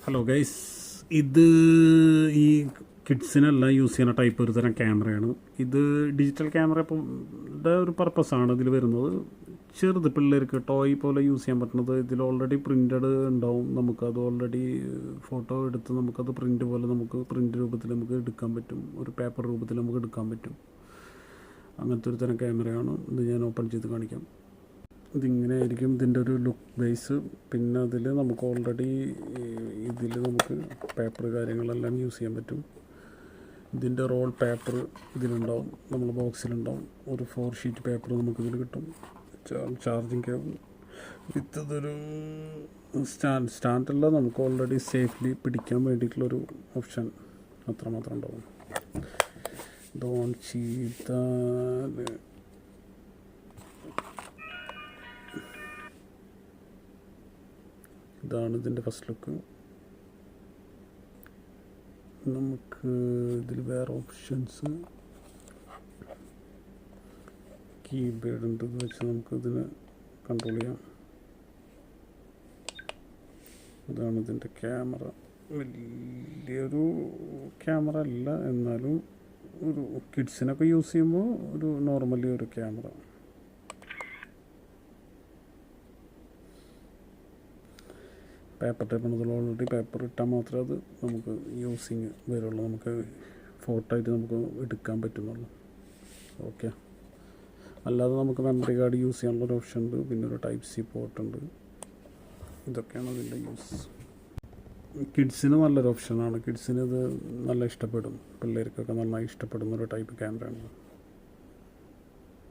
Hello guys, ഇത് ഈ കിഡ്സിനെല്ലാം use ചെയ്യുന്ന ടൈപ്പ് ഒരു തരം ക്യാമറയാണ്. ഇത് ഡിജിറ്റൽ ക്യാമറ ഇപ്പം ഒരു പർപ്പസാണ് ഇതിൽ വരുന്നത്. ചെറുത് പിള്ളേർക്ക് ടോയ് പോലെ യൂസ് ചെയ്യാൻ പറ്റുന്നത്. ഇതിൽ ഓൾറെഡി പ്രിൻ്റഡ് ഉണ്ടാവും. നമുക്കത് ഓൾറെഡി ഫോട്ടോ എടുത്ത് നമുക്കത് പ്രിൻ്റ് പോലെ നമുക്ക് പ്രിൻ്റ് രൂപത്തിൽ നമുക്ക് എടുക്കാൻ പറ്റും. ഒരു പേപ്പർ രൂപത്തിൽ നമുക്ക് എടുക്കാൻ പറ്റും. അങ്ങനത്തെ ഒരു തരം ക്യാമറയാണ്. ഇത് ഞാൻ ഓപ്പൺ ചെയ്ത് കാണിക്കാം. ഇതിങ്ങനെ ആയിരിക്കും ഇതിൻ്റെ ഒരു ലുക്ക് ബേസ്. പിന്നെ അതിൽ നമുക്ക് ഓൾറെഡി ഇതിൽ നമുക്ക് പേപ്പർ കാര്യങ്ങളെല്ലാം യൂസ് ചെയ്യാൻ പറ്റും. ഇതിൻ്റെ റോൾ പേപ്പർ ഇതിലുണ്ടാവും, നമ്മൾ ബോക്സിലുണ്ടാവും. ഒരു 4 ഷീറ്റ് പേപ്പർ നമുക്കിതിൽ കിട്ടും. ചാർജിങ് കേബിൾ വിത്ത് ഇതൊരു സ്റ്റാൻഡല്ല, നമുക്ക് ഓൾറെഡി സേഫ്ലി പിടിക്കാൻ വേണ്ടിയിട്ടുള്ളൊരു ഓപ്ഷൻ അത്രമാത്രം ഉണ്ടാവും. ഇത് ഓൺ ചെയ്താൽ ഇതാണ് ഇതിൻ്റെ ഫസ്റ്റ് ലുക്ക്. നമുക്ക് ഇതിൽ വേറെ ഓപ്ഷൻസ് കീബോർഡ് ഉണ്ട്, ഇത് വെച്ച് നമുക്ക് ഇതിനെ കൺട്രോൾ ചെയ്യാം. ഇതാണ് ഇതിൻ്റെ ക്യാമറ. വലിയൊരു ക്യാമറ അല്ല, എന്നാലും ഒരു കിഡ്സിനൊക്കെ യൂസ് ചെയ്യുമ്പോൾ ഒരു നോർമലി ഒരു ക്യാമറ. പേപ്പർ ടൈപ്പാണ്. അതിൽ ഓൾറെഡി പേപ്പർ ഇട്ടാൽ മാത്രമേ അത് നമുക്ക് യൂസിങ് വരുള്ളൂ. നമുക്ക് ഫോട്ടോ ആയിട്ട് നമുക്ക് എടുക്കാൻ പറ്റുന്നുള്ളൂ. ഓക്കെ, അല്ലാതെ നമുക്ക് മെമ്മറി കാർഡ് യൂസ് ചെയ്യാനുള്ളൊരു ഓപ്ഷൻ ഉണ്ട്. പിന്നെ ഒരു ടൈപ്പ് സി പോർട്ട് ഉണ്ട്. ഇതൊക്കെയാണ് അതിൻ്റെ യൂസ്. കിഡ്സിന് നല്ലൊരു ഓപ്ഷനാണ്. കിഡ്സിന് ഇത് നല്ല ഇഷ്ടപ്പെടും. പിള്ളേർക്കൊക്കെ നന്നായി ഇഷ്ടപ്പെടുന്നൊരു ടൈപ്പ് ക്യാമറയാണ്.